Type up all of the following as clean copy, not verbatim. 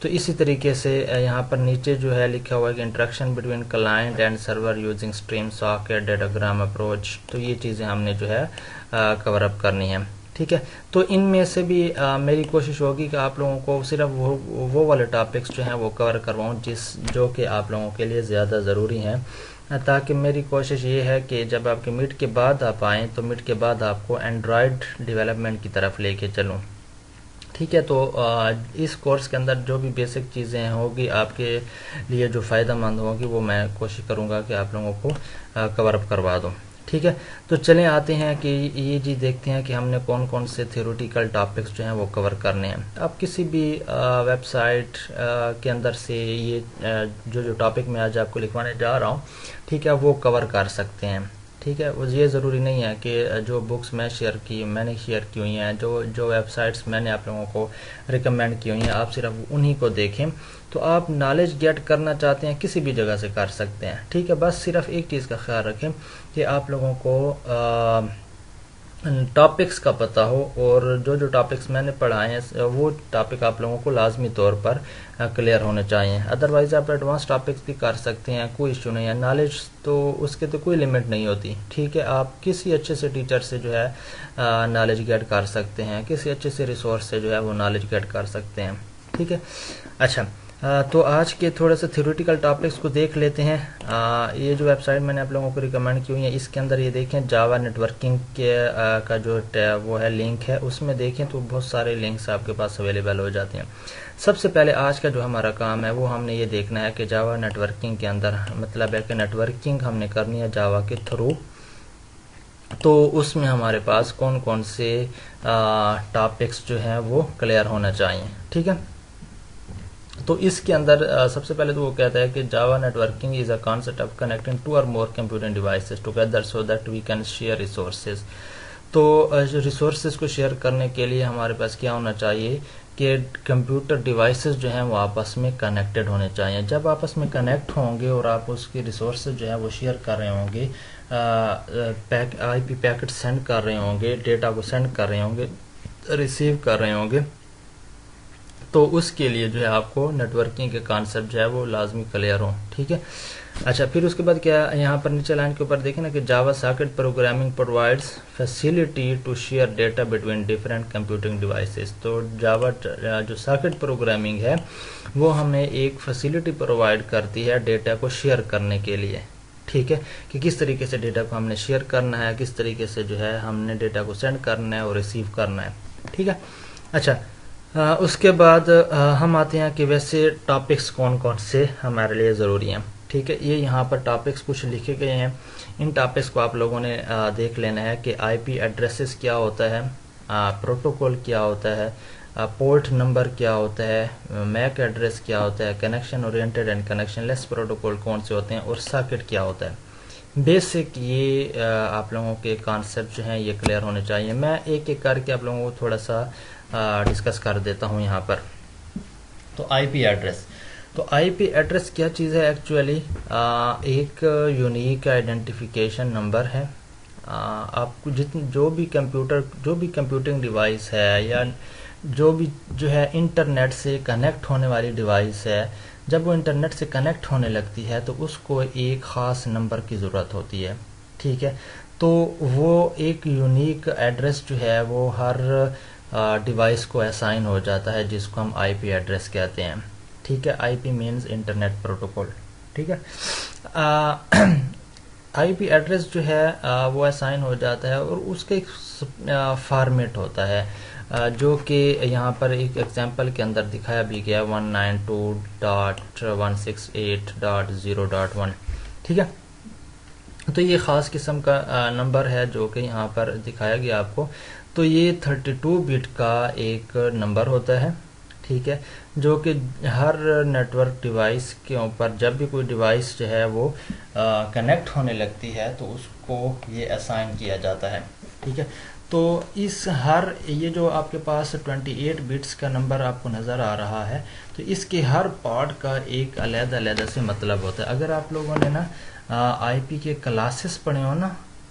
تو اسی طریقے سے یہاں پر نیچے جو ہے لکھا ہوا ہے کہ interaction between client and server using stream socket datagram approach, تو یہ چیزیں ہم نے جو ہے کور اپ کرنی ہے. ٹھیک ہے، تو ان میں سے بھی میری کوشش ہوگی کہ آپ لوگوں کو صرف وہ والے ٹاپکس جو ہیں وہ کور کرواؤں جو کہ آپ لوگوں کے لیے زیادہ ضروری ہیں، تاکہ میری کوشش یہ ہے کہ جب آپ کے میٹ کے بعد آپ آئیں تو میٹ کے بعد آپ کو اینڈرائڈ ڈیولپمنٹ کی طرف لے کے چلوں. ٹھیک ہے، تو اس کورس کے اندر جو بھی بیسک چیزیں ہوگی آپ کے لیے جو فائدہ مند ہوگی وہ میں کوشش کروں گا کہ آپ لوگوں کو کور اپ کروا دوں. ٹھیک ہے، تو چلیں آتے ہیں کہ یہ جی دیکھتے ہیں کہ ہم نے کون کون سے تھیوریٹیکل ٹاپکس جو ہیں وہ کور کرنے ہیں. آپ کسی بھی ویب سائٹ کے اندر سے یہ جو ٹاپک میں آج آپ کو لکھوانے جا رہا ہوں، ٹھیک ہے، وہ کور کر سکتے ہیں. ٹھیک ہے، یہ ضروری نہیں ہے کہ جو بکس میں نے شیئر کی ہوئی ہیں، جو ویب سائٹس میں نے آپ لوگوں کو ریکمینڈ کی ہوئی ہیں، آپ صرف انہی کو دیکھیں. تو آپ نالج گیٹ کرنا چاہتے ہیں کسی بھی جگہ سے کر سکتے ہیں. ٹھیک ہے، بس صرف ایک چیز کا خیال رکھیں کہ آپ لوگوں کو ٹاپکس کا پتہ ہو، اور جو ٹاپکس میں نے پڑھائے ہیں وہ ٹاپک آپ لوگوں کو لازمی طور پر کلیئر ہونے چاہیے. ادروائز آپ ایڈوانس ٹاپکس بھی کر سکتے ہیں، کوئی ایشو نہیں ہے. نالج تو اس کے تو کوئی لمٹ نہیں ہوتی. ٹھیک ہے، آپ کسی اچھے سے ٹیچر سے جو ہے نالج گیٹ کر سکتے ہیں، کسی اچھے سے ریسورس سے جو ہے وہ نالج گیٹ کر سکتے ہیں. ٹھیک ہے، اچھا، تو آج کے تھوڑے سے تھیوریٹیکل ٹاپکس کو دیکھ لیتے ہیں. یہ جو ویب سائٹ میں نے آپ لوگوں کو ریکمینڈ کی ہوئی ہے، اس کے اندر یہ دیکھیں جاوا نیٹورکنگ کا جو وہ ہے لنک ہے، اس میں دیکھیں تو بہت سارے لنکس آپ کے پاس اویلیبل ہو جاتے ہیں. سب سے پہلے آج کا جو ہمارا کام ہے وہ ہم نے یہ دیکھنا ہے کہ جاوا نیٹورکنگ کے اندر مطلب ہے کہ نیٹورکنگ ہم نے کرنی ہے جاوا کے تھرو. تو اس میں ہمارے پاس کون کون سے ٹاپکس جو ہیں وہ کلیئر ہونا چاہیے. ٹھیک ہے، تو اس کے اندر سب سے پہلے تو وہ کہتا ہے کہ Java networking is a concept of connecting 2 اور more computing devices together so that we can share resources. تو ریسورسز کو شیئر کرنے کے لیے ہمارے پاس کیا ہونا چاہیے کہ کمپیوٹر ڈیوائسز جو ہیں وہ آپس میں کنیکٹڈ ہونے چاہیے. جب آپس میں کنیکٹ ہوں گے اور آپ اس کی ریسورسز جو ہے وہ شیئر کر رہے ہوں گے، آئی پی پیکٹ سینڈ کر رہے ہوں گے، ڈیٹا کو سینڈ کر رہے ہوں گے، ریسیو کر رہے ہوں گے، تو اس کے لیے جو ہے آپ کو نیٹورکنگ کے کانسیپٹ جو ہے وہ لازمی کلیئر ہوں. ٹھیک ہے، اچھا، پھر اس کے بعد کیا یہاں پر نیچے لائن کے اوپر دیکھیں نا کہ Java socket programming provides facility to share data between different computing devices. تو جاوا جو ساکٹ پروگرامنگ ہے وہ ہمیں ایک فیسیلٹی پرووائڈ کرتی ہے ڈیٹا کو شیئر کرنے کے لیے. ٹھیک ہے، کہ کس طریقے سے ڈیٹا کو ہم نے شیئر کرنا ہے، کس طریقے سے جو ہے ہم نے ڈیٹا کو سینڈ کرنا ہے اور ریسیو کرنا ہے. ٹھیک ہے، اچھا، اس کے بعد ہم آتے ہیں کہ ویسے ٹاپکس کون کون سے ہمارے لیے ضروری ہیں. ٹھیک ہے، یہ یہاں پر ٹاپکس کچھ لکھے گئے ہیں. ان ٹاپکس کو آپ لوگوں نے دیکھ لینا ہے کہ آئی پی ایڈریسز کیا ہوتا ہے، پروٹوکول کیا ہوتا ہے، پورٹ نمبر کیا ہوتا ہے، میک ایڈریس کیا ہوتا ہے، connection oriented and connectionless protocol کون سے ہوتے ہیں، اور ساکٹ کیا ہوتا ہے. بیسک یہ آپ لوگوں کے کانسیپٹ جو ہیں یہ کلیئر ہونے چاہیے. میں ایک ایک کر کے آپ لوگوں کو تھوڑا سا ڈسکس کر دیتا ہوں یہاں پر. تو آئی پی ایڈریس، تو آئی پی ایڈریس کیا چیز ہے؟ ایکچولی ایک یونیک آئیڈینٹیفیکیشن نمبر ہے. آپ کو جو بھی کمپیوٹنگ ڈیوائس ہے یا جو ہے انٹرنیٹ سے کنیکٹ ہونے والی ڈیوائس ہے، جب وہ انٹرنیٹ سے کنیکٹ ہونے لگتی ہے تو اس کو ایک خاص نمبر کی ضرورت ہوتی ہے. ٹھیک ہے، تو وہ ایک یونیک ایڈریس جو ہے وہ ہر ڈیوائس کو اسائن ہو جاتا ہے، جس کو ہم آئی پی ایڈریس کہتے ہیں. ٹھیک ہے، I P means internet protocol. ٹھیک ہے، آئی پی ایڈریس جو ہے وہ اسائن ہو جاتا ہے اور اس کا ایک فارمیٹ ہوتا ہے جو کہ یہاں پر ایک ایگزامپل کے اندر دکھایا بھی گیا 192.168.0.1. ٹھیک ہے، تو یہ خاص قسم کا نمبر ہے جو کہ یہاں پر دکھایا گیا آپ کو. تو یہ 32 بٹ کا ایک نمبر ہوتا ہے. ٹھیک ہے، جو کہ ہر نیٹ ورک ڈیوائس کے اوپر جب بھی کوئی ڈیوائس جو ہے وہ کنیکٹ ہونے لگتی ہے تو اس کو یہ اسائن کیا جاتا ہے. ٹھیک ہے، تو یہ جو آپ کے پاس 28 بٹس کا نمبر آپ کو نظر آ رہا ہے، تو اس کے ہر پارٹ کا ایک علیحدہ سے مطلب ہوتا ہے. اگر آپ لوگوں نے نا آئی پی کے کلاسز پڑھے ہو نا،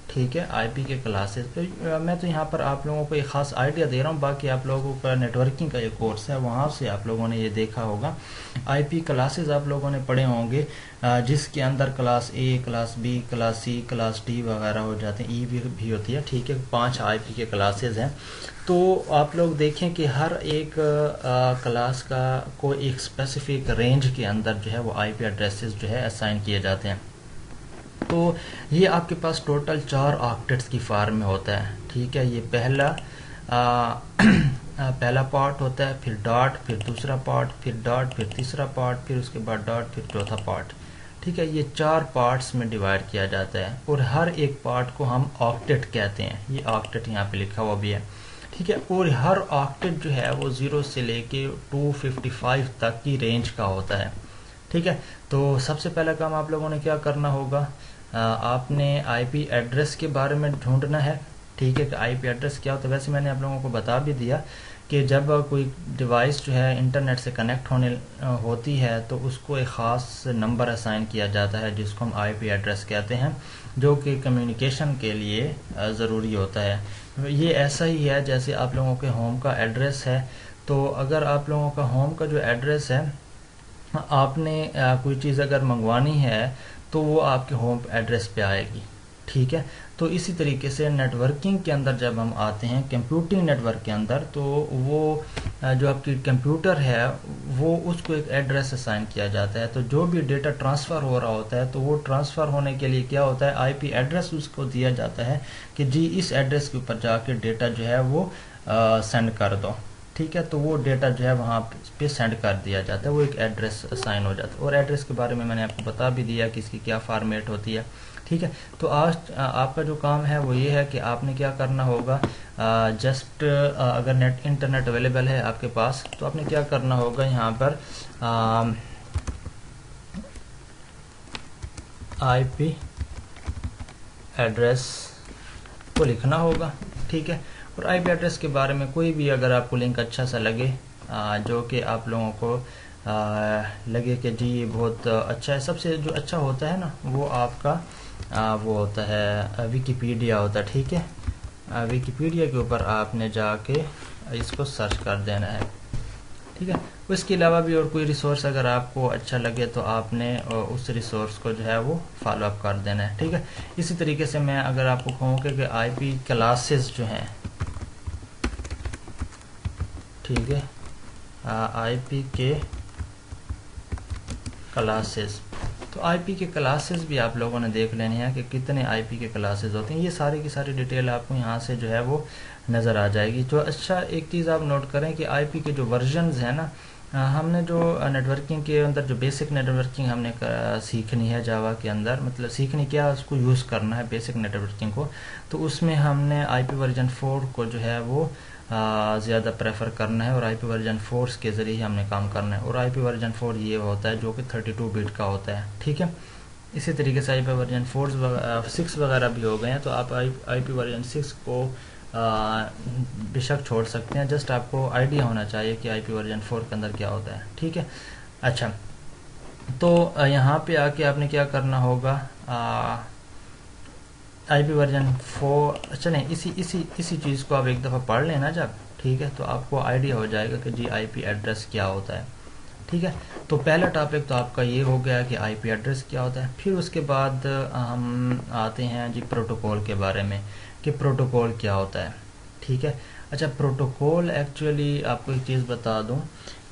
ٹھیک ہے، آئی پی کے کلاسز. میں تو یہاں پر آپ لوگوں کو ایک خاص آئیڈیا دے رہا ہوں، باقی آپ لوگوں کا نیٹ ورکنگ کا ایک کورس ہے، وہاں سے آپ لوگوں نے یہ دیکھا ہوگا. آئی پی کلاسز آپ لوگوں نے پڑھے ہوں گے، جس کے اندر class A, class B, class C, class D وغیرہ ہو جاتے ہیں، ای بھی ہوتی ہے. ٹھیک ہے، 5 آئی پی کے کلاسز ہیں. تو آپ لوگ دیکھیں کہ ہر ایک کلاس کا کوئی ایک اسپیسیفک رینج کے اندر جو ہے وہ آئی پی ایڈریسز جو ہے اسائن کیے جاتے ہیں. تو یہ آپ کے پاس ٹوٹل 4 آکٹیٹس کی فارم میں ہوتا ہے. ٹھیک ہے، یہ پہلا پارٹ ہوتا ہے، پھر ڈاٹ، پھر دوسرا پارٹ، پھر ڈاٹ، پھر تیسرا پارٹ، پھر اس کے بعد ڈاٹ، پھر چوتھا پارٹ. ٹھیک ہے، یہ 4 پارٹس میں ڈیوائڈ کیا جاتا ہے، اور ہر ایک پارٹ کو ہم آکٹیٹ کہتے ہیں. یہ آکٹیٹ یہاں پہ لکھا ہوا بھی ہے. ٹھیک ہے، اور ہر آکٹیٹ جو ہے وہ 0 سے لے کے 255 تک کی رینج کا ہوتا ہے. ٹھیک ہے، تو سب سے پہلا کام آپ لوگوں نے کیا کرنا ہوگا، آپ نے آئی پی ایڈریس کے بارے میں ڈھونڈنا ہے. ٹھیک ہے، کہ آئی پی ایڈریس کیا ہوتا ہے. ویسے میں نے آپ لوگوں کو بتا بھی دیا کہ جب کوئی ڈیوائس جو ہے انٹرنیٹ سے کنیکٹ ہوتی ہے تو اس کو ایک خاص نمبر اسائن کیا جاتا ہے، جس کو ہم آئی پی ایڈریس کہتے ہیں، جو کہ کمیونیکیشن کے لیے ضروری ہوتا ہے. یہ ایسا ہی ہے جیسے آپ لوگوں کے ہوم کا ایڈریس ہے. تو اگر آپ لوگوں کا ہوم کا جو ایڈریس ہے، آپ نے کوئی چیز اگر منگوانی ہے تو وہ آپ کے ہوم ایڈریس پہ آئے گی. ٹھیک ہے، تو اسی طریقے سے نیٹ ورکنگ کے اندر جب ہم آتے ہیں، کمپیوٹنگ نیٹ ورک کے اندر، تو وہ جو آپ کی کمپیوٹر ہے وہ اس کو ایک ایڈریس اسائن کیا جاتا ہے. تو جو بھی ڈیٹا ٹرانسفر ہو رہا ہوتا ہے تو وہ ٹرانسفر ہونے کے لیے کیا ہوتا ہے، آئی پی ایڈریس اس کو دیا جاتا ہے کہ جی اس ایڈریس کے اوپر جا کے ڈیٹا جو ہے وہ سینڈ کر دو. ٹھیک ہے، تو وہ ڈیٹا جو ہے وہاں پہ سینڈ کر دیا جاتا ہے، وہ ایک ایڈریس اسائن ہو جاتا ہے. اور ایڈریس کے بارے میں نے آپ کو بتا بھی دیا کہ اس کی کیا فارمیٹ ہوتی ہے. ٹھیک ہے، تو آج آپ کا جو کام ہے وہ یہ ہے کہ آپ نے کیا کرنا ہوگا، جسٹ اگر انٹرنیٹ اویلیبل ہے آپ کے پاس تو آپ نے کیا کرنا ہوگا، یہاں پر آئی پی ایڈریس کو لکھنا ہوگا. ٹھیک ہے، اور آئی پی ایڈریس کے بارے میں کوئی بھی اگر آپ کو لنک اچھا سا لگے، جو کہ آپ لوگوں کو لگے کہ جی یہ بہت اچھا ہے، سب سے جو اچھا ہوتا ہے نا وہ آپ کا وہ ہوتا ہے ویکیپیڈیا ہوتا ہے. ٹھیک ہے، ویکیپیڈیا کے اوپر آپ نے جا کے اس کو سرچ کر دینا ہے. ٹھیک ہے، اس کے علاوہ بھی اور کوئی ریسورس اگر آپ کو اچھا لگے تو آپ نے اس ریسورس کو جو ہے وہ فالو اپ کر دینا ہے. ٹھیک ہے، اسی طریقے سے میں اگر آپ کو کہوں کہ آئی پی کلاسز جو ہیں، ٹھیک ہے، آئی پی کے کلاسز، تو آئی پی کے کلاسز بھی آپ لوگوں نے دیکھ لینے ہیں کہ کتنے آئی پی کے کلاسز ہوتے ہیں. یہ ساری کی ساری ڈیٹیل آپ کو یہاں سے جو ہے وہ نظر آ جائے گی. جو اچھا ایک چیز آپ نوٹ کریں کہ آئی پی کے جو ورژنز ہیں نا، ہم نے جو نیٹ ورکنگ کے اندر جو بیسک نیٹ ورکنگ ہم نے سیکھنی ہے جاوا کے اندر، مطلب سیکھنی کیا، اس کو یوز کرنا ہے بیسک نیٹ ورکنگ کو، تو اس میں ہم نے آئی پی ورژن 4 کو جو ہے وہ زیادہ پریفر کرنا ہے، اور آئی پی ورژن 4 کے ذریعے ہم نے کام کرنا ہے. اور آئی پی ورژن 4 یہ ہوتا ہے جو کہ 32 بٹ کا ہوتا ہے. ٹھیک ہے، اسی طریقے سے آئی پی ورژن 6 وغیرہ بھی ہو گئے ہیں، تو آپ آئی پی ورژن 6 کو بے شک چھوڑ سکتے ہیں. جسٹ آپ کو آئیڈیا ہونا چاہیے کہ آئی پی ورژن 4 کے اندر کیا ہوتا ہے. ٹھیک ہے، اچھا، تو یہاں پہ آ کے آپ نے کیا کرنا ہوگا، آئی پی ورژن 4، چلیں اسی چیز کو آپ ایک دفعہ پڑھ لینا جب. ٹھیک ہے، تو آپ کو آئیڈیا ہو جائے گا کہ جی آئی پی ایڈریس کیا ہوتا ہے. ٹھیک ہے، تو پہلا ٹاپک تو آپ کا یہ ہو گیا کہ آئی پی ایڈریس کیا ہوتا ہے. پھر اس کے بعد ہم آتے ہیں جی پروٹوکول کے بارے میں کہ پروٹوکول کیا ہوتا ہے. ٹھیک ہے، اچھا، پروٹوکول ایکچولی آپ کو ایک چیز بتا دوں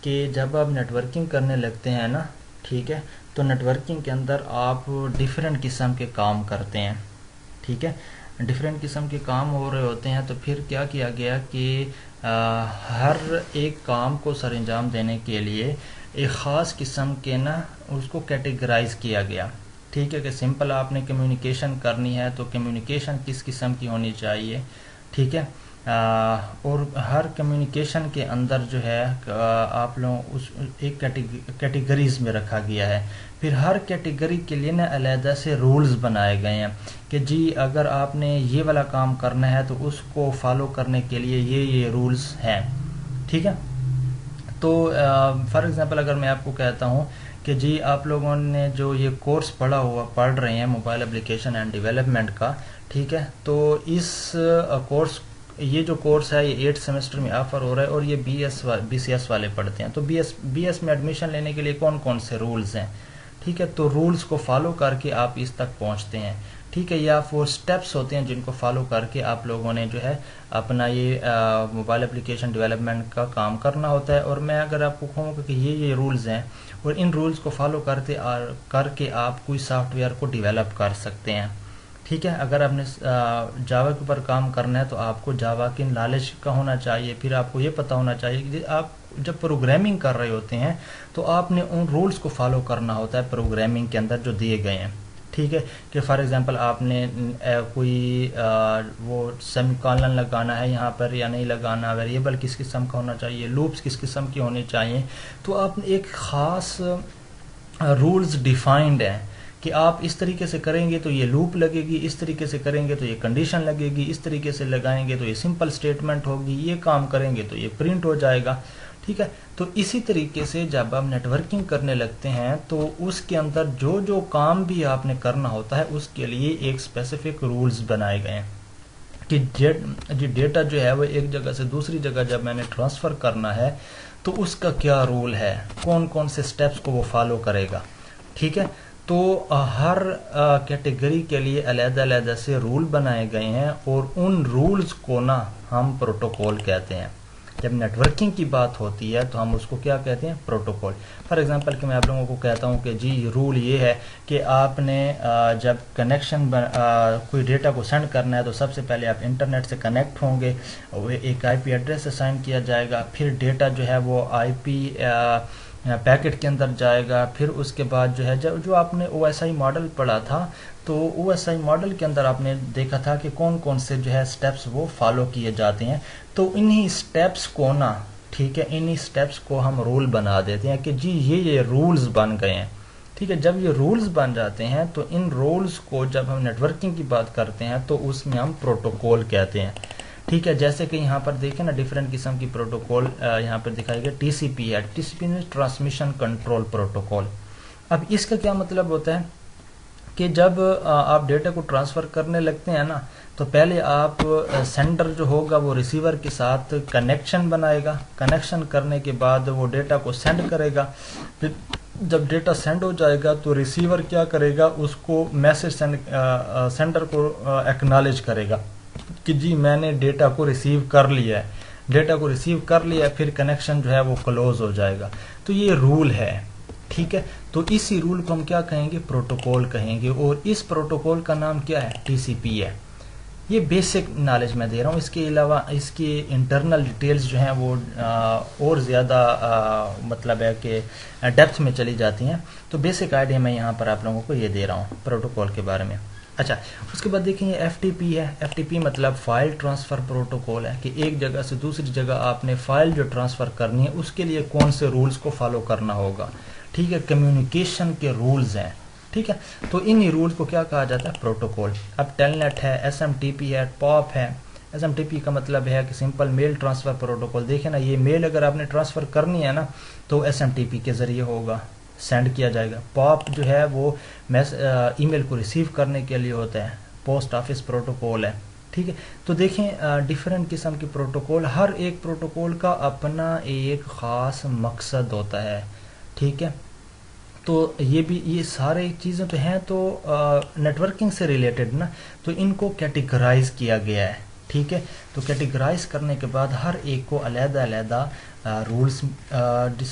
کہ جب آپ نیٹ ورکنگ کرنے لگتے ہیں نا، ٹھیک ہے، تو نیٹ ورکنگ کے اندر آپ ڈیفرنٹ قسم کے کام کرتے ہیں. ٹھیک ہے، ڈیفرنٹ قسم کے کام ہو رہے ہوتے ہیں. تو پھر کیا کیا گیا کہ ہر ایک کام کو سر انجام دینے کے لیے ایک خاص قسم کے نا اس کو کیٹیگرائز کیا گیا. ٹھیک ہے، کہ سمپل آپ نے کمیونیکیشن کرنی ہے تو کمیونیکیشن کس قسم کی ہونی چاہیے. ٹھیک ہے، اور ہر کمیونیکیشن کے اندر جو ہے آپ لوگ اس ایک کیٹیگریز میں رکھا گیا ہے. پھر ہر کیٹیگری کے لیے نا علیحدہ سے رولز بنائے گئے ہیں کہ جی اگر آپ نے یہ والا کام کرنا ہے تو اس کو فالو کرنے کے لیے یہ رولز ہیں. ٹھیک ہے، تو فار ایگزامپل اگر میں آپ کو کہتا ہوں کہ جی آپ لوگوں نے جو یہ کورس پڑھ رہے ہیں موبائل اپلیکیشن اینڈ ڈیولپمنٹ کا، ٹھیک ہے، تو اس کورس یہ جو کورس ہے یہ 8 سیمسٹر میں آفر ہو رہا ہے، اور یہ بی سی ایس والے پڑھتے ہیں. تو بی ایس میں ایڈمیشن لینے کے لیے کون کون سے رولز ہیں، ٹھیک ہے، تو رولز کو فالو کر کے آپ اس تک پہنچتے ہیں، ٹھیک ہے. یا وہ سٹیپس ہوتے ہیں جن کو فالو کر کے آپ لوگوں نے جو ہے اپنا یہ موبائل اپلیکیشن ڈیولپمنٹ کا کام کرنا ہوتا ہے. اور میں اگر آپ کو کہوں کہ یہ رولز ہیں، اور ان رولز کو فالو کر کے آپ کوئی سافٹ ویئر کو ڈیولپ کر سکتے ہیں، ٹھیک ہے. اگر آپ نے جاوا کے اوپر کام کرنا ہے تو آپ کو جاوا کی نالج کا ہونا چاہیے. پھر آپ کو یہ پتہ ہونا چاہیے کہ آپ جب پروگرامنگ کر رہے ہوتے ہیں تو آپ نے ان رولز کو فالو کرنا ہوتا ہے پروگرامنگ کے اندر جو دیے گئے ہیں، ٹھیک ہے. کہ فار ایگزامپل آپ نے کوئی وہ سیمی کالن لگانا ہے یہاں پر یا نہیں لگانا، ویریبل کس قسم کا ہونا چاہیے، لوپس کس قسم کی ہونی چاہیے. تو آپ نے ایک خاص رولز ڈیفائنڈ ہیں کہ آپ اس طریقے سے کریں گے تو یہ لوپ لگے گی، اس طریقے سے کریں گے تو یہ کنڈیشن لگے گی، اس طریقے سے لگائیں گے تو یہ سمپل سٹیٹمنٹ ہوگی، یہ کام کریں گے تو یہ پرنٹ ہو جائے گا، ٹھیک ہے. تو اسی طریقے سے جب آپ نیٹ ورکنگ کرنے لگتے ہیں تو اس کے اندر جو کام بھی آپ نے کرنا ہوتا ہے اس کے لیے ایک اسپیسیفک رولز بنائے گئے ہیں کہ ڈیٹا جو ہے وہ ایک جگہ سے دوسری جگہ جب میں نے ٹرانسفر کرنا ہے تو اس کا کیا رول ہے، کون کون سے سٹیپس کو وہ فالو کرے گا، ٹھیک ہے. تو ہر کیٹیگری کے لیے علیحدہ علیحدہ سے رول بنائے گئے ہیں، اور ان رولز کو نا ہم پروٹوکول کہتے ہیں. جب نیٹ ورکنگ کی بات ہوتی ہے تو ہم اس کو کیا کہتے ہیں، پروٹوکول. فار ایگزامپل کہ میں آپ لوگوں کو کہتا ہوں کہ جی رول یہ ہے کہ آپ نے جب کنیکشن کوئی ڈیٹا کو سینڈ کرنا ہے تو سب سے پہلے آپ انٹرنیٹ سے کنیکٹ ہوں گے، ایک آئی پی ایڈریس اسائن کیا جائے گا، پھر ڈیٹا جو ہے وہ آئی پی پیکٹ کے اندر جائے گا. پھر اس کے بعد جو ہے جو آپ نے او ایس آئی ماڈل پڑھا تھا تو او ایس آئی ماڈل کے اندر آپ نے دیکھا تھا کہ کون کون سے جو ہے سٹیپس وہ فالو کیے جاتے ہیں. تو انہی سٹیپس کو نا، ٹھیک ہے، انہی سٹیپس کو ہم رول بنا دیتے ہیں کہ جی یہ رولز بن گئے ہیں، ٹھیک ہے. جب یہ رولز بن جاتے ہیں تو ان رولز کو جب ہم نیٹ ورکنگ کی بات کرتے ہیں تو اس میں ہم پروٹوکول کہتے ہیں، ٹھیک ہے. جیسے کہ یہاں پر دیکھیں نا ڈیفرنٹ قسم کی پروٹوکول یہاں پر دکھائی گئی. ٹی سی پی ہے، ٹی سی پی میں ٹرانسمیشن کنٹرول پروٹوکول. اب اس کا کیا مطلب ہوتا ہے کہ جب آپ ڈیٹا کو ٹرانسفر کرنے لگتے ہیں نا تو پہلے آپ سینڈر جو ہوگا وہ ریسیور کے ساتھ کنیکشن بنائے گا، کنیکشن کرنے کے بعد وہ ڈیٹا کو سینڈ کرے گا. پھر جب ڈیٹا سینڈ ہو جائے گا تو ریسیور کیا کرے گا، اس کو میسج سینڈر کو ایکنالج کرے گا کہ جی میں نے ڈیٹا کو ریسیو کر لیا ہے، ڈیٹا کو ریسیو کر لیا ہے. پھر کنیکشن جو ہے وہ کلوز ہو جائے گا. تو یہ رول ہے، ٹھیک ہے. تو اسی رول کو ہم کیا کہیں گے، پروٹوکول کہیں گے. اور اس پروٹوکول کا نام کیا ہے، ٹی سی پی ہے. یہ بیسک نالج میں دے رہا ہوں، اس کے علاوہ اس کی انٹرنل ڈیٹیلز جو ہیں وہ اور زیادہ مطلب ہے کہ ڈیپتھ میں چلی جاتی ہیں. تو بیسک آئیڈیا میں یہاں پر آپ لوگوں کو یہ دے رہا ہوں پروٹوکول کے بارے میں. اچھا، اس کے بعد دیکھیں یہ ایف ٹی پی ہے. ایف ٹی پی مطلب فائل ٹرانسفر پروٹوکول ہے کہ ایک جگہ سے دوسری جگہ آپ نے فائل جو ٹرانسفر کرنی ہے اس کے لیے کون سے رولز کو فالو کرنا ہوگا، ٹھیک ہے. کمیونیکیشن کے رولز ہیں، ٹھیک ہے. تو انہی رولز کو کیا کہا جاتا ہے، پروٹوکول. اب ٹیل نیٹ ہے، ایس ایم ٹی پی ہے، پاپ ہے. ایس ایم ٹی پی کا مطلب ہے کہ سمپل میل ٹرانسفر پروٹوکول. دیکھیں نا یہ میل اگر آپ نے ٹرانسفر کرنی ہے نا تو ایس ایم ٹی پی کے ذریعے ہوگا، سینڈ کیا جائے گا. پاپ جو ہے وہ ای میل کو ریسیو کرنے کے لیے ہوتا ہے، پوسٹ آفس پروٹوکول ہے، ٹھیک ہے. تو دیکھیں ڈیفرنٹ قسم کے پروٹوکول، ہر ایک پروٹوکول کا اپنا ایک خاص مقصد ہوتا ہے، ٹھیک ہے. تو یہ سارے چیزیں تو ہیں تو نیٹ ورکنگ سے ریلیٹڈ نا، تو ان کو کیٹیگرائز کیا گیا ہے، ٹھیک ہے. تو کیٹیگرائز کرنے کے بعد ہر ایک کو علیحدہ علیحدہ رولز،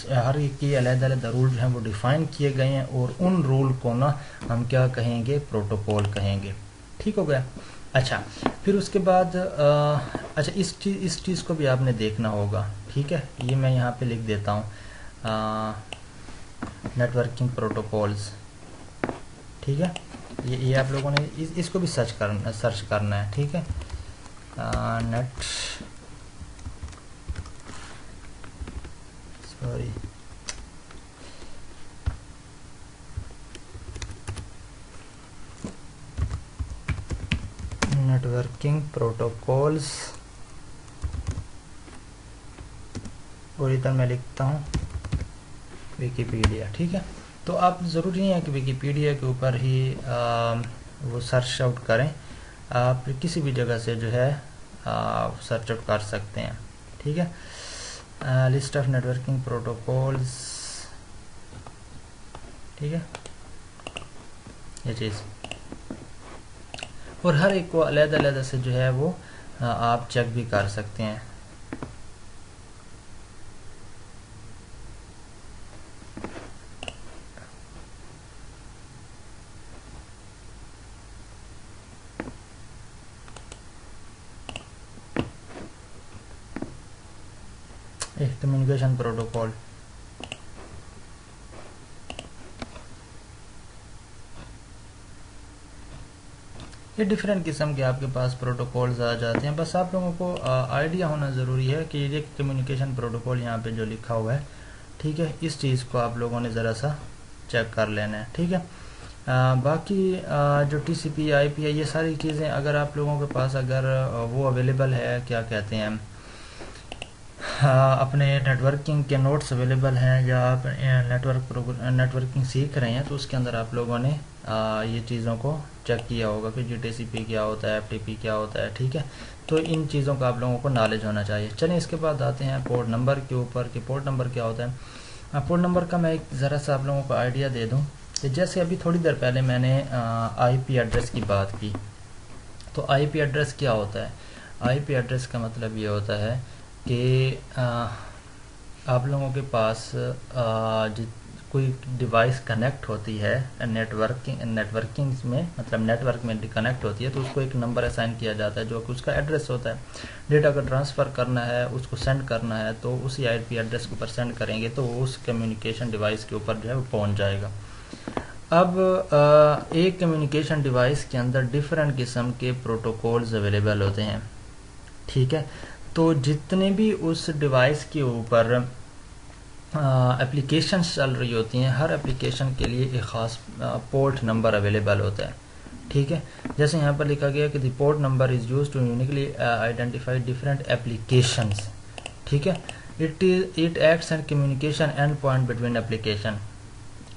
ہر ایک کے علیحدہ علیحدہ رول جو ہیں وہ ڈیفائن کیے گئے ہیں. اور ان رول کو نا ہم کیا کہیں گے، پروٹوکول کہیں گے، ٹھیک ہو گیا. اچھا، پھر اس کے بعد اچھا اس چیز کو بھی آپ نے دیکھنا ہوگا، ٹھیک ہے. یہ میں یہاں پہ لکھ دیتا ہوں نیٹ ورکنگ پروٹوکولز، ٹھیک ہے. یہ آپ لوگوں نے اس کو بھی سرچ کرنا ہے، ٹھیک ہے. نیٹ نیٹ ورکنگ پروٹوکولز، اور ادھر میں لکھتا ہوں ویکیپیڈیا، ٹھیک ہے. تو آپ ضروری نہیں ہے کہ ویکیپیڈیا کے اوپر ہی وہ سرچ آؤٹ کریں، آپ کسی بھی جگہ سے جو ہے سرچ آؤٹ کر سکتے ہیں، ٹھیک ہے. لسٹ آف نیٹورکنگ پروٹوکولز، ٹھیک ہے یہ چیز، اور ہر ایک کو علیحدہ علیحدہ سے جو ہے وہ آپ چیک بھی کر سکتے ہیں. کمیونیکیشن پروٹوکول، یہ ڈفرینٹ قسم کے آپ کے پاس پروٹوکولز آ جاتے ہیں. بس آپ لوگوں کو آئیڈیا ہونا ضروری ہے کہ یہ کمیونیکیشن پروٹوکول یہاں پہ جو لکھا ہوا ہے، ٹھیک ہے، اس چیز کو آپ لوگوں نے ذرا سا چیک کر لینا ہے، ٹھیک ہے. باقی جو ٹی سی پی آئی پی ہے، یہ ساری چیزیں اگر آپ لوگوں کے پاس اگر وہ اویلیبل ہے، کیا کہتے ہیں، اپنے نیٹ ورکنگ کے نوٹس اویلیبل ہیں، یا آپ نیٹ ورکنگ سیکھ رہے ہیں، تو اس کے اندر آپ لوگوں نے یہ چیزوں کو چیک کیا ہوگا کہ جی ٹی سی پی کیا ہوتا ہے، ایف ٹی پی کیا ہوتا ہے، ٹھیک ہے. تو ان چیزوں کا آپ لوگوں کو نالج ہونا چاہیے. چلیں اس کے بعد آتے ہیں پورٹ نمبر کے اوپر کہ پورٹ نمبر کیا ہوتا ہے. پورٹ نمبر کا میں ایک ذرا سا آپ لوگوں کو آئیڈیا دے دوں کہ جیسے ابھی تھوڑی دیر پہلے میں نے آئی پی ایڈریس کی بات کی، تو آئی پی ایڈریس کیا ہوتا ہے؟ آئی پی ایڈریس کا مطلب یہ ہوتا ہے کہ آپ لوگوں کے پاس کوئی ڈیوائس کنیکٹ ہوتی ہے نیٹ ورکنگ میں، مطلب نیٹ ورک میں کنیکٹ ہوتی ہے، تو اس کو ایک نمبر اسائن کیا جاتا ہے جو کہ اس کا ایڈریس ہوتا ہے. ڈیٹا کو ٹرانسفر کرنا ہے، اس کو سینڈ کرنا ہے، تو اسی آئی پی ایڈریس کے اوپر سینڈ کریں گے تو وہ اس کمیونیکیشن ڈیوائس کے اوپر جو ہے وہ پہنچ جائے گا. اب ایک کمیونیکیشن ڈیوائس کے اندر ڈفرینٹ قسم کے پروٹوکولز اویلیبل ہوتے ہیں، ٹھیک ہے. تو جتنے بھی اس ڈیوائس کے اوپر اپلیکیشنز چل رہی ہوتی ہیں، ہر اپلیکیشن کے لیے ایک خاص پورٹ نمبر اویلیبل ہوتا ہے، ٹھیک ہے. جیسے یہاں پر لکھا گیا کہ the port number is used to uniquely identify different applications, ٹھیک ہے. It acts and communication end point between application,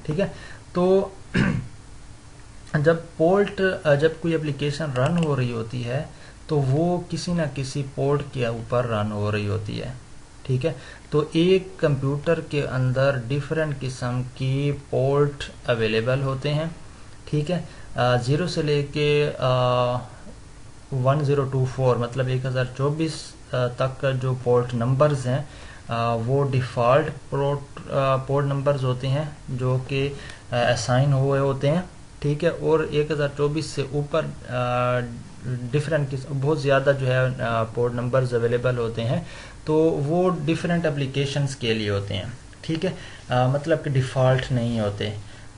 ٹھیک ہے. تو جب کوئی اپلیکیشن رن ہو رہی ہوتی ہے تو وہ کسی نہ کسی پورٹ کے اوپر رن ہو رہی ہوتی ہے، ٹھیک ہے. تو ایک کمپیوٹر کے اندر ڈفرینٹ قسم کی پورٹ اویلیبل ہوتے ہیں، ٹھیک ہے. 0 سے لے کے 1024 مطلب 1024 تک کا جو پورٹ نمبرز ہیں وہ ڈیفالٹ پورٹ نمبرز ہوتے ہیں جو کہ اسائن ہوئے ہوتے ہیں، ٹھیک ہے. اور 1024 سے اوپر ڈفرینٹ بہت زیادہ جو ہے پورٹ نمبرز اویلیبل ہوتے ہیں، تو وہ ڈفرینٹ اپلیکیشنز کے لیے ہوتے ہیں، ٹھیک ہے. مطلب کہ ڈیفالٹ نہیں ہوتے.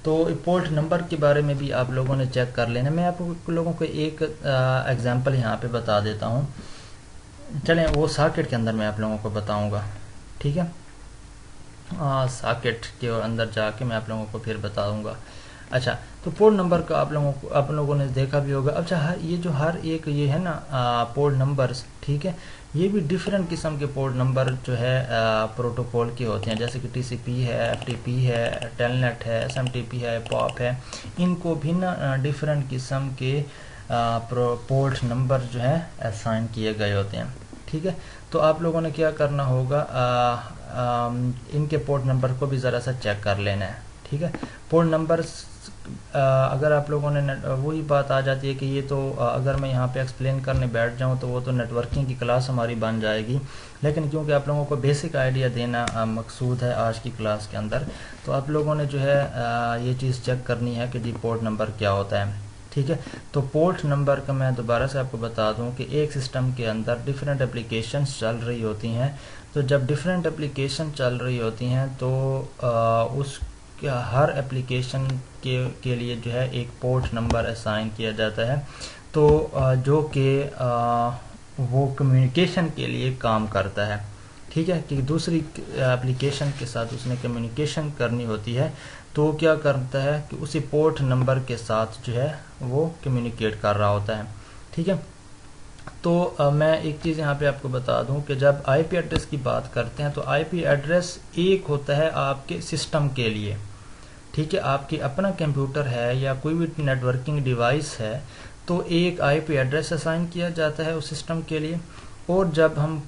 تو پورٹ نمبر کے بارے میں بھی آپ لوگوں نے چیک کر لینا. میں آپ لوگوں کو ایک ایگزامپل یہاں پہ بتا دیتا ہوں. چلیں وہ ساکٹ کے اندر میں آپ لوگوں کو بتاؤں گا، ٹھیک ہے. ساکٹ کے اندر جا کے میں آپ لوگوں کو پھر بتاؤں گا. اچھا، تو پورٹ نمبر کا آپ لوگوں نے دیکھا بھی ہوگا. اچھا، یہ جو ہر ایک یہ ہے نا پورٹ نمبرز، ٹھیک ہے، یہ بھی ڈفرینٹ قسم کے پورٹ نمبر جو ہے پروٹوکول کے ہوتے ہیں. جیسے کہ ٹی سی پی ہے، ایف ٹی پی ہے، ٹیل نیٹ ہے، ایس ایم ٹی پی ہے، پاپ ہے. ان کو بھی نا ڈفرینٹ قسم کے پورٹ نمبر جو ہے اسائن کیے گئے ہوتے ہیں، ٹھیک ہے. تو آپ لوگوں نے کیا کرنا ہوگا، ان کے پورٹ نمبر کو بھی ذرا سا چیک کر لینا ہے، ٹھیک ہے. پورٹ نمبرز اگر آپ لوگوں نے وہی بات آ جاتی ہے کہ یہ تو اگر میں یہاں پہ ایکسپلین کرنے بیٹھ جاؤں تو وہ تو نیٹ ورکنگ کی کلاس ہماری بن جائے گی. لیکن کیونکہ آپ لوگوں کو بیسک آئیڈیا دینا مقصود ہے آج کی کلاس کے اندر، تو آپ لوگوں نے جو ہے یہ چیز چیک کرنی ہے کہ جی پورٹ نمبر کیا ہوتا ہے، ٹھیک ہے. تو پورٹ نمبر کا میں دوبارہ سے آپ کو بتا دوں کہ ایک سسٹم کے اندر ڈفرینٹ اپلیکیشنز چل رہی ہوتی ہیں. تو جب ڈفرینٹ اپلیکیشن چل رہی ہوتی ہیں تو اس ہر اپلیکیشن کے لیے جو ہے ایک پورٹ نمبر اسائن کیا جاتا ہے، تو جو کہ وہ کمیونیکیشن کے لیے کام کرتا ہے، ٹھیک ہے. کہ دوسری اپلیکیشن کے ساتھ اس نے کمیونیکیشن کرنی ہوتی ہے تو کیا کرتا ہے کہ اسی پورٹ نمبر کے ساتھ جو ہے وہ کمیونیکیٹ کر رہا ہوتا ہے، ٹھیک ہے. تو میں ایک چیز یہاں پہ آپ کو بتا دوں کہ جب آئی پی ایڈریس کی بات کرتے ہیں تو آئی پی ایڈریس ایک ہوتا ہے آپ کے سسٹم کے لیے، ٹھیک ہے، آپ کی اپنا کمپیوٹر ہے یا کوئی بھی نیٹورکنگ ڈیوائس ہے تو ایک آئی پی ایڈریس اسائن کیا جاتا ہے اس سسٹم کے لیے. اور جب ہم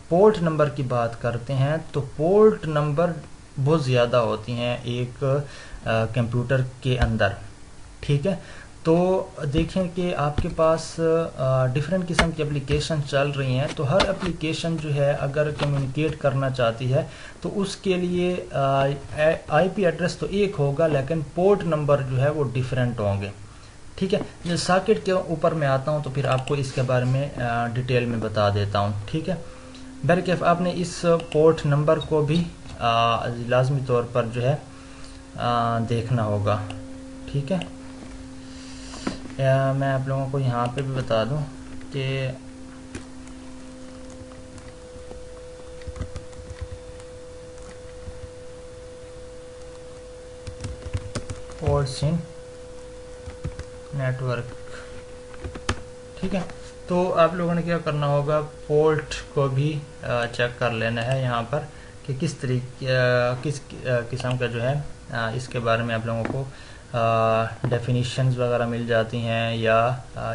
پورٹ نمبر کی بات کرتے ہیں تو پورٹ نمبر بہت زیادہ ہوتی ہیں ایک کمپیوٹر کے اندر. ٹھیک ہے، تو دیکھیں کہ آپ کے پاس ڈفرینٹ قسم کی اپلیکیشن چل رہی ہیں، تو ہر اپلیکیشن جو ہے اگر کمیونیکیٹ کرنا چاہتی ہے تو اس کے لیے آئی پی ایڈریس تو ایک ہوگا لیکن پورٹ نمبر جو ہے وہ ڈفرینٹ ہوں گے. ٹھیک ہے، جو ساکٹ کے اوپر میں آتا ہوں تو پھر آپ کو اس کے بارے میں ڈیٹیل میں بتا دیتا ہوں. ٹھیک ہے، بہرکیف آپ نے اس پورٹ نمبر کو بھی لازمی طور پر جو ہے دیکھنا ہوگا. ٹھیک ہے، میں آپ لوگوں کو یہاں پہ بھی بتا دوں کہ پورٹس ان نیٹورک. ٹھیک ہے، تو آپ لوگوں نے کیا کرنا ہوگا، پورٹ کو بھی چیک کر لینا ہے یہاں پر کہ کس قسم کا جو ہے اس کے بارے میں آپ لوگوں کو ڈیفینیشنز وغیرہ مل جاتی ہیں یا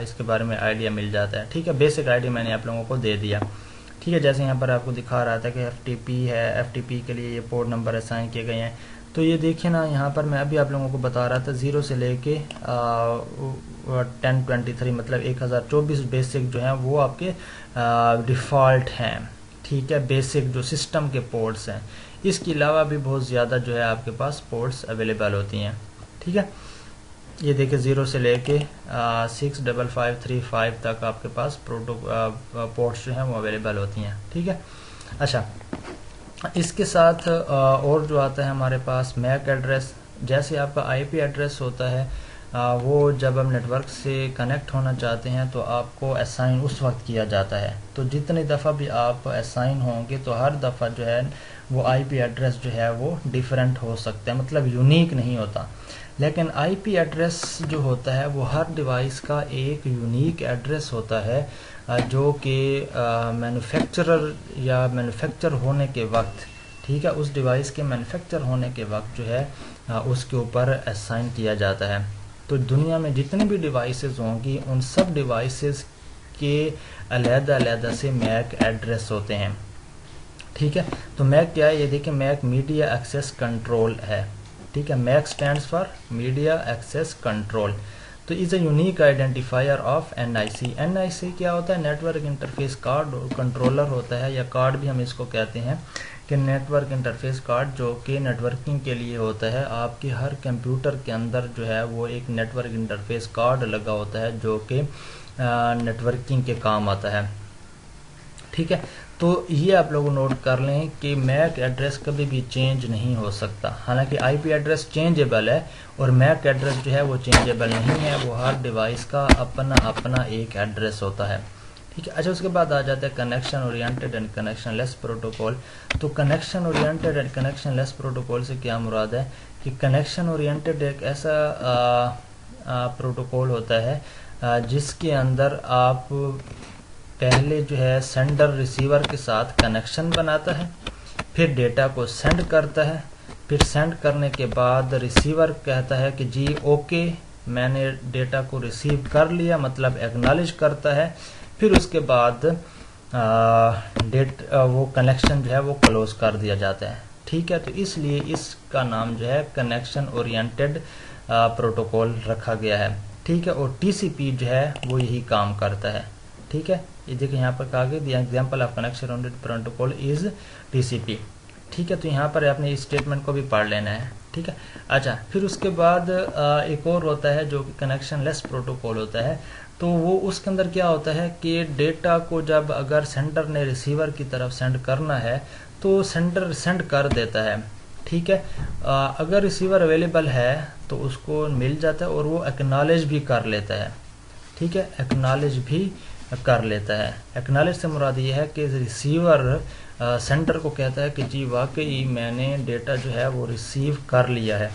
اس کے بارے میں آئیڈیا مل جاتا ہے. ٹھیک ہے، بیسک آئیڈیا میں نے آپ لوگوں کو دے دیا. ٹھیک ہے، جیسے یہاں پر آپ کو دکھا رہا تھا کہ ایف ٹی پی ہے، ایف ٹی پی کے لیے یہ پورٹ نمبر اسائن کیے گئے ہیں. تو یہ دیکھیں نا، یہاں پر میں ابھی آپ لوگوں کو بتا رہا تھا 0 سے لے کے 1023 مطلب 1024 بیسک جو ہیں وہ آپ کے ڈیفالٹ ہیں. ٹھیک ہے، بیسک جو سسٹم کے پورٹس ہیں. اس کے علاوہ بھی بہت زیادہ جو ہے آپ کے پاس پورٹس اویلیبل ہوتی ہیں. ٹھیک ہے، یہ دیکھیں 0 سے لے کے 65535 تک آپ کے پاس پورٹس جو ہیں وہ اویلیبل ہوتی ہیں. ٹھیک ہے، اچھا اس کے ساتھ اور جو آتا ہے ہمارے پاس میک ایڈریس. جیسے آپ کا آئی پی ایڈریس ہوتا ہے وہ جب ہم نیٹ ورک سے کنیکٹ ہونا چاہتے ہیں تو آپ کو اسائن اس وقت کیا جاتا ہے. تو جتنی دفعہ بھی آپ اسائن ہوں گے تو ہر دفعہ جو ہے وہ آئی پی ایڈریس جو ہے وہ ڈیفرنٹ ہو سکتا ہے، مطلب یونیک نہیں ہوتا. لیکن آئی پی ایڈریس جو ہوتا ہے وہ ہر ڈیوائس کا ایک یونیک ایڈریس ہوتا ہے جو کہ مینوفیکچرر یا مینوفیکچر ہونے کے وقت، ٹھیک ہے، اس ڈیوائس کے مینوفیکچر ہونے کے وقت جو ہے اس کے اوپر اسائن کیا جاتا ہے. تو دنیا میں جتنی بھی ڈیوائسز ہوں گی ان سب ڈیوائسز کے علیحدہ علیحدہ سے میک ایڈریس ہوتے ہیں. ٹھیک ہے، تو میک کیا ہے، یہ دیکھیں میک میڈیا ایکسیس کنٹرول ہے. ٹھیک ہے، MAC stands for media access control. تو is a unique identifier of N I C. N I C کیا ہوتا ہے، نیٹورک انٹرفیس کارڈ کنٹرولر ہوتا ہے، یا کارڈ بھی ہم اس کو کہتے ہیں کہ نیٹورک انٹرفیس کارڈ جو کہ نیٹورکنگ کے لیے ہوتا ہے. آپ کے ہر کمپیوٹر کے اندر جو ہے وہ ایک نیٹورک انٹرفیس کارڈ لگا ہوتا ہے جو کہ نیٹورکنگ کے کام آتا ہے. ٹھیک ہے، تو یہ آپ لوگ نوٹ کر لیں کہ میک ایڈریس کبھی بھی چینج نہیں ہو سکتا. حالانکہ آئی پی ایڈریس چینجیبل ہے اور میک ایڈریس جو ہے وہ چینجیبل نہیں ہے، وہ ہر ڈیوائس کا اپنا اپنا ایک ایڈریس ہوتا ہے. ٹھیک ہے، اچھا اس کے بعد آ جاتا ہے connection oriented and connectionless protocol. تو connection oriented and connectionless protocol سے کیا مراد ہے کہ کنیکشن اورینٹیڈ ایک ایسا پروٹوکول ہوتا ہے جس کے اندر آپ پہلے جو ہے سینڈر ریسیور کے ساتھ کنیکشن بناتا ہے، پھر ڈیٹا کو سینڈ کرتا ہے، پھر سینڈ کرنے کے بعد ریسیور کہتا ہے کہ جی اوکے میں نے ڈیٹا کو ریسیو کر لیا، مطلب ایکنالج کرتا ہے. پھر اس کے بعد وہ کنیکشن جو ہے وہ کلوز کر دیا جاتا ہے. ٹھیک ہے، تو اس لیے اس کا نام جو ہے کنیکشن اورینٹیڈ پروٹوکول رکھا گیا ہے. ٹھیک ہے، اور ٹی سی پی جو ہے وہ یہی کام کرتا ہے. ٹھیک ہے، یہ دیکھیں یہاں پر کہا گیا the example of connection oriented protocol is T C P. ٹھیک ہے، تو یہاں پر آپ نے اس اسٹیٹمنٹ کو بھی پڑھ لینا ہے. ٹھیک ہے، اچھا پھر اس کے بعد ایک اور ہوتا ہے جو کہ کنیکشن لیس پروٹوکول ہوتا ہے. تو وہ اس کے اندر کیا ہوتا ہے کہ ڈیٹا کو جب اگر سینڈر نے ریسیور کی طرف سینڈ کرنا ہے تو سینڈر سینڈ کر دیتا ہے. ٹھیک ہے، اگر ریسیور اویلیبل ہے تو اس کو مل جاتا ہے اور وہ ایکنالج بھی کر لیتا ہے. ٹھیک ہے، ایکنالج بھی کر لیتا ہے. ایکنالج سے مراد یہ ہے کہ ریسیور سینڈر کو کہتا ہے کہ جی واقعی میں نے ڈیٹا جو ہے وہ ریسیو کر لیا ہے.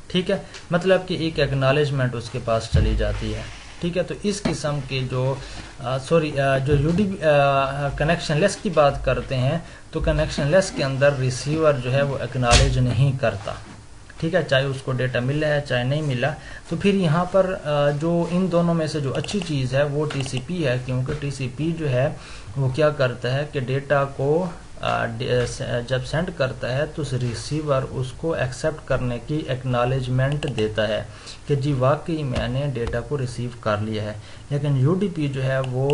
ٹھیک ہے، مطلب کہ ایک ایکنالجمنٹ اس کے پاس چلی جاتی ہے. ٹھیک ہے، تو اس قسم کے جو یو ڈی کنیکشن لیس کی بات کرتے ہیں تو کنیکشن لیس کے اندر ریسیور جو ہے وہ ایکنالج نہیں کرتا. ٹھیک ہے، چاہے اس کو ڈیٹا ملا ہے چاہے نہیں ملا. تو پھر یہاں پر جو ان دونوں میں سے جو اچھی چیز ہے وہ ٹی سی پی ہے، کیونکہ ٹی سی پی جو ہے وہ کیا کرتا ہے کہ ڈیٹا کو جب سینڈ کرتا ہے تو ریسیور اس کو ایکسیپٹ کرنے کی ایکنالجمنٹ دیتا ہے کہ جی واقعی میں نے ڈیٹا کو ریسیو کر لیا ہے. لیکن یو ڈی پی جو ہے وہ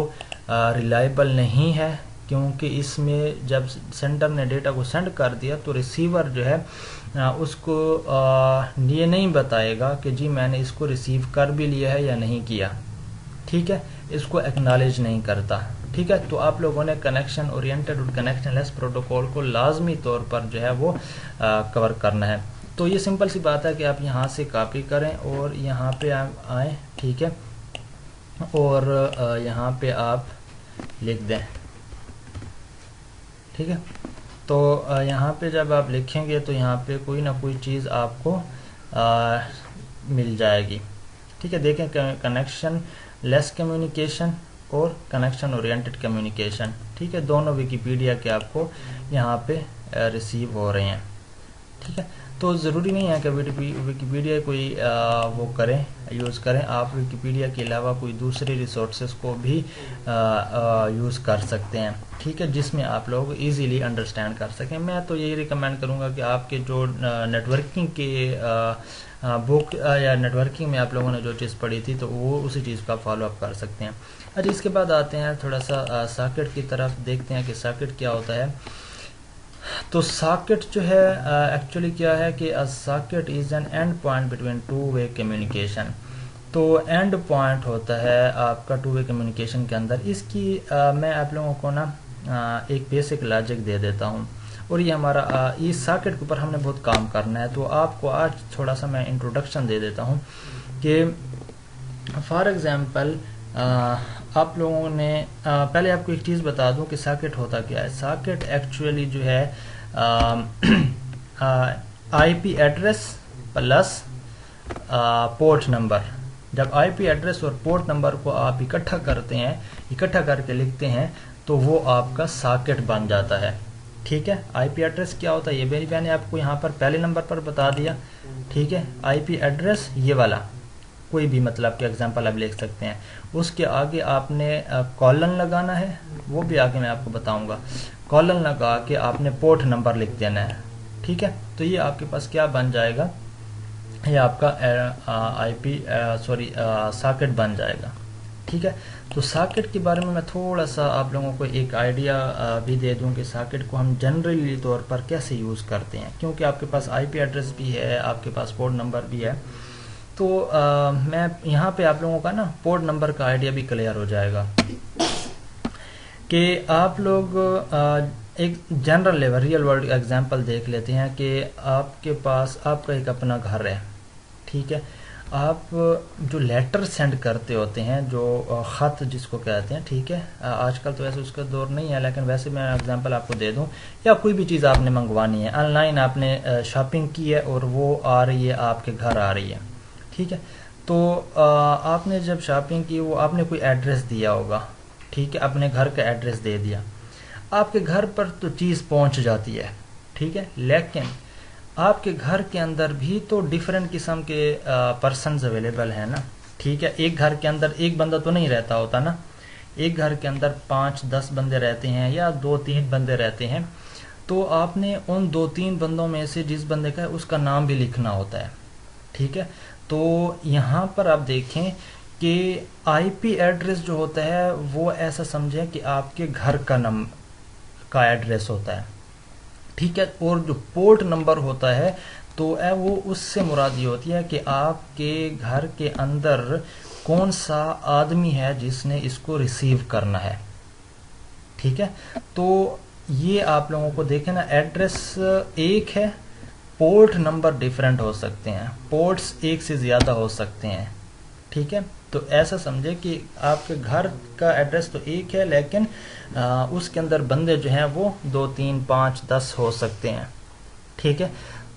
ریلائبل نہیں ہے، کیونکہ اس میں جب سینڈر نے ڈیٹا کو سینڈ کر دیا تو ریسیور جو ہے اس کو یہ نہیں بتائے گا کہ جی میں نے اس کو ریسیو کر بھی لیا ہے یا نہیں کیا. ٹھیک ہے، اس کو ایکنالج نہیں کرتا. ٹھیک ہے، تو آپ لوگوں نے کنیکشن اورینٹڈ اور کنیکشن لیس پروٹوکول کو لازمی طور پر جو ہے وہ کور کرنا ہے. تو یہ سمپل سی بات ہے کہ آپ یہاں سے کاپی کریں اور یہاں پہ آئیں. ٹھیک ہے، اور یہاں پہ آپ لکھ دیں. ٹھیک ہے، تو یہاں پہ جب آپ لکھیں گے تو یہاں پہ کوئی نہ کوئی چیز آپ کو مل جائے گی. ٹھیک ہے، دیکھیں کنیکشن لیس کمیونیکیشن اور کنیکشن اورینٹڈ کمیونیکیشن. ٹھیک ہے، دونوں ویکیپیڈیا کے آپ کو یہاں پہ ریسیو ہو رہے ہیں. ٹھیک ہے، تو ضروری نہیں ہے کہ ویکیپیڈیا کوئی وہ کریں یوز کریں، آپ ویکیپیڈیا کے علاوہ کوئی دوسری ریسورسز کو بھی یوز کر سکتے ہیں. ٹھیک ہے، جس میں آپ لوگ ایزیلی انڈرسٹینڈ کر سکیں. میں تو یہی ریکمینڈ کروں گا کہ آپ کے جو نیٹ ورکنگ کے بک یا نیٹ ورکنگ میں آپ لوگوں نے جو چیز پڑھی تھی تو وہ اسی چیز کا فالو اپ کر سکتے ہیں. اچھا، اس کے بعد آتے ہیں تھوڑا سا ساکٹ کی طرف، دیکھتے ہیں کہ ساکٹ کیا ہوتا ہے. تو ساکٹ جو ہے ایکچولی کیا ہے کہ socket is an and point between two way communication. تو اینڈ پوائنٹ ہوتا ہے آپ کا ٹو وے کمیونیکیشن کے اندر. اس کی میں آپ لوگوں کو نا ایک بیسک لاجک دے دیتا ہوں، اور یہ ہمارا اس ساکٹ کے اوپر ہم نے بہت کام کرنا ہے. تو آپ کو آج تھوڑا سا میں انٹروڈکشن دے دیتا ہوں کہ فار ایگزامپل آپ لوگوں نے پہلے آپ کو ایک چیز بتا دوں کہ ساکٹ ہوتا کیا ہے. ساکٹ ایکچولی جو ہے I P address plus port number. جب آئی پی ایڈریس اور پورٹ نمبر کو آپ اکٹھا کرتے ہیں، اکٹھا کر کے لکھتے ہیں تو وہ آپ کا ساکٹ بن جاتا ہے. ٹھیک ہے، آئی پی ایڈریس کیا ہوتا ہے یہ بھی میں نے آپ کو یہاں پر پہلے نمبر پر بتا دیا. ٹھیک ہے، آئی پی ایڈریس یہ والا کوئی بھی مطلب کہ ایگزامپل آپ لکھ سکتے ہیں. اس کے آگے آپ نے کالن لگانا ہے، وہ بھی آگے میں آپ کو بتاؤں گا. کالن لگا کے آپ نے پورٹ نمبر لکھ دینا ہے. ٹھیک ہے، تو یہ آپ کے پاس کیا بن جائے گا، یہ آپ کا ساکٹ بن جائے گا. ٹھیک ہے، تو ساکٹ کے بارے میں تھوڑا سا آپ لوگوں کو ایک آئیڈیا بھی دے دوں کہ ساکٹ کو ہم جنرلی طور پر کیسے یوز کرتے ہیں، کیونکہ آپ کے پاس آئی پی ایڈریس بھی ہے، آپ کے پاس پورٹ نمبر بھی ہے. تو میں یہاں پہ آپ لوگوں کا نا پورٹ نمبر کا آئیڈیا بھی کلیئر ہو جائے گا کہ آپ لوگ ایک general level real world example دیکھ لیتے ہیں کہ آپ کے پاس آپ کا ایک اپنا گھر ہے. ٹھیک ہے، آپ جو لیٹر سینڈ کرتے ہوتے ہیں، جو خط جس کو کہتے ہیں، ٹھیک ہے، آج کل تو ویسے اس کا دور نہیں ہے لیکن ویسے میں ایگزامپل آپ کو دے دوں، یا کوئی بھی چیز آپ نے منگوانی ہے آن لائن، آپ نے شاپنگ کی ہے اور وہ آ رہی ہے آپ کے گھر آ رہی ہے. ٹھیک ہے، تو آپ نے جب شاپنگ کی وہ آپ نے کوئی ایڈریس دیا ہوگا. ٹھیک ہے، اپنے گھر کا ایڈریس دے دیا، آپ کے گھر پر تو چیز پہنچ جاتی ہے. ٹھیک ہے، لیکن آپ کے گھر کے اندر بھی تو ڈیفرنٹ قسم کے پرسنز اویلیبل ہیں نا. ٹھیک ہے، ایک گھر کے اندر ایک بندہ تو نہیں رہتا ہوتا نا، ایک گھر کے اندر 5-10 بندے رہتے ہیں یا 2-3 بندے رہتے ہیں. تو آپ نے ان 2-3 بندوں میں سے جس بندے کا ہے اس کا نام بھی لکھنا ہوتا ہے. ٹھیک ہے، تو یہاں پر آپ دیکھیں کہ آئی پی ایڈریس جو ہوتا ہے وہ ایسا سمجھیں کہ آپ کے گھر کا ایڈریس ہوتا ہے. ٹھیک ہے، اور جو پورٹ نمبر ہوتا ہے تو وہ اس سے مراد یہ ہوتی ہے کہ آپ کے گھر کے اندر کون سا آدمی ہے جس نے اس کو ریسیو کرنا ہے. ٹھیک ہے، تو یہ آپ لوگوں کو دیکھیں نا، ایڈریس ایک ہے، پورٹ نمبر ڈیفرنٹ ہو سکتے ہیں، پورٹس ایک سے زیادہ ہو سکتے ہیں. ٹھیک ہے، تو ایسا سمجھے کہ آپ کے گھر کا ایڈریس تو ایک ہے لیکن اس کے اندر بندے جو ہیں وہ 2-3-5-10 ہو سکتے ہیں. ٹھیک ہے،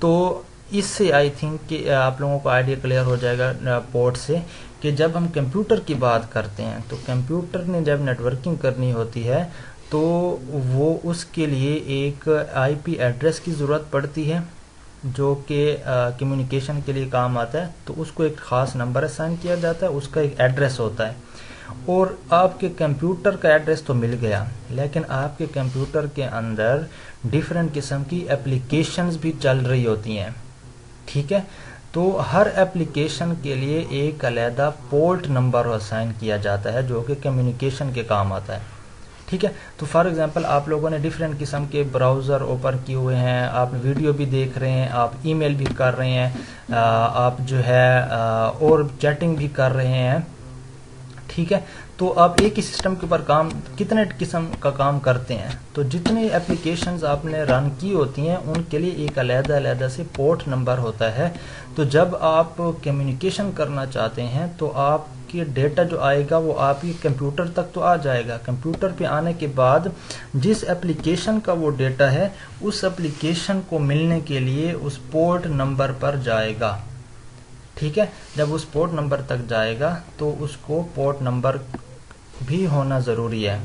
تو اس سے آئی تھنک کہ آپ لوگوں کو آئیڈیا کلیئر ہو جائے گا پورٹ سے کہ جب ہم کمپیوٹر کی بات کرتے ہیں تو کمپیوٹر نے جب نیٹ ورکنگ کرنی ہوتی ہے تو وہ اس کے لیے ایک آئی پی ایڈریس کی ضرورت پڑتی ہے جو کہ کمیونیکیشن کے لیے کام آتا ہے، تو اس کو ایک خاص نمبر اسائن کیا جاتا ہے، اس کا ایک ایڈریس ہوتا ہے. اور آپ کے کمپیوٹر کا ایڈریس تو مل گیا، لیکن آپ کے کمپیوٹر کے اندر ڈیفرنٹ قسم کی اپلیکیشنز بھی چل رہی ہوتی ہیں. ٹھیک ہے، تو ہر اپلیکیشن کے لیے ایک علیحدہ پورٹ نمبر اسائن کیا جاتا ہے جو کہ کمیونیکیشن کے کام آتا ہے. ٹھیک ہے، تو فار ایگزامپل آپ لوگوں نے ڈیفرنٹ قسم کے براؤزر اوپن کیے ہوئے ہیں، آپ ویڈیو بھی دیکھ رہے ہیں، آپ ای میل بھی کر رہے ہیں، آپ جو ہے اور چیٹنگ بھی کر رہے ہیں. ٹھیک ہے، تو آپ ایک ہی سسٹم کے اوپر کتنے قسم کا کام کرتے ہیں، تو جتنی اپلیکیشنز آپ نے رن کی ہوتی ہیں ان کے لیے ایک علیحدہ سے پورٹ نمبر ہوتا ہے. تو جب آپ کمیونیکیشن کرنا چاہتے ہیں تو آپ کی ڈیٹا جو آئے گا وہ آپ کی کمپیوٹر تک تو آ جائے گا. کمپیوٹر پہ آنے کے بعد جس اپلیکیشن کا وہ ڈیٹا ہے اس اپلیکیشن کو ملنے کے لیے اس پورٹ نمبر پر جائے گا. ٹھیک ہے، جب اس پورٹ نمبر تک جائے گا تو اس کو پورٹ نمبر بھی ہونا ضروری ہے.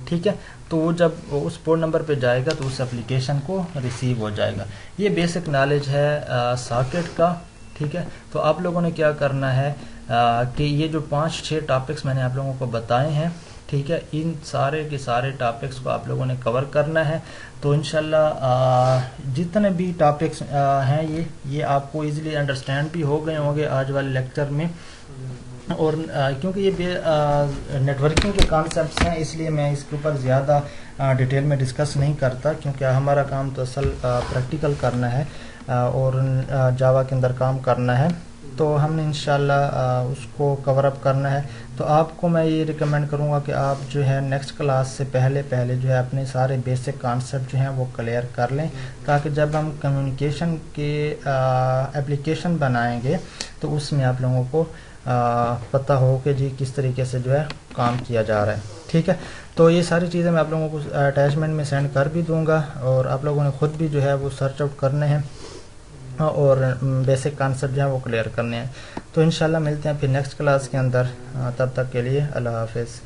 ٹھیک ہے، تو وہ جب اس پورٹ نمبر پہ جائے گا تو اس اپلیکیشن کو ریسیو ہو جائے گا. یہ بیسک نالج ہے ساکٹ کا. ٹھیک ہے، تو آپ لوگوں نے کیا کرنا ہے کہ یہ جو 5-6 ٹاپکس میں نے آپ لوگوں کو بتائے ہیں، ٹھیک ہے، ان سارے کے سارے ٹاپکس کو آپ لوگوں نے کور کرنا ہے. تو انشاءاللہ جتنے بھی ٹاپکس ہیں یہ آپ کو ایزیلی انڈرسٹینڈ بھی ہو گئے ہوں گے آج والے لیکچر میں. اور کیونکہ یہ نیٹ ورکنگ کے کانسیپٹس ہیں اس لیے میں اس کے اوپر زیادہ ڈیٹیل میں ڈسکس نہیں کرتا، کیونکہ ہمارا کام تو اصل پریکٹیکل کرنا ہے اور جاوا کے اندر کام کرنا ہے. تو ہم نے انشاءاللہ اس کو کور اپ کرنا ہے. تو آپ کو میں یہ ریکمینڈ کروں گا کہ آپ جو ہے نیکسٹ کلاس سے پہلے جو ہے اپنے سارے بیسک کانسیپٹ جو ہیں وہ کلیئر کر لیں، تاکہ جب ہم کمیونیکیشن کے اپلیکیشن بنائیں گے تو اس میں آپ لوگوں کو پتہ ہو کہ جی کس طریقے سے جو ہے کام کیا جا رہا ہے. ٹھیک ہے، تو یہ ساری چیزیں میں آپ لوگوں کو اٹیچمنٹ میں سینڈ کر بھی دوں گا، اور آپ لوگوں نے خود بھی جو ہے وہ سرچ آؤٹ کرنے ہیں اور بیسک کانسیپٹ جو ہیں وہ کلیئر کرنے ہیں. تو انشاءاللہ ملتے ہیں پھر نیکسٹ کلاس کے اندر. تب تک کے لیے اللہ حافظ.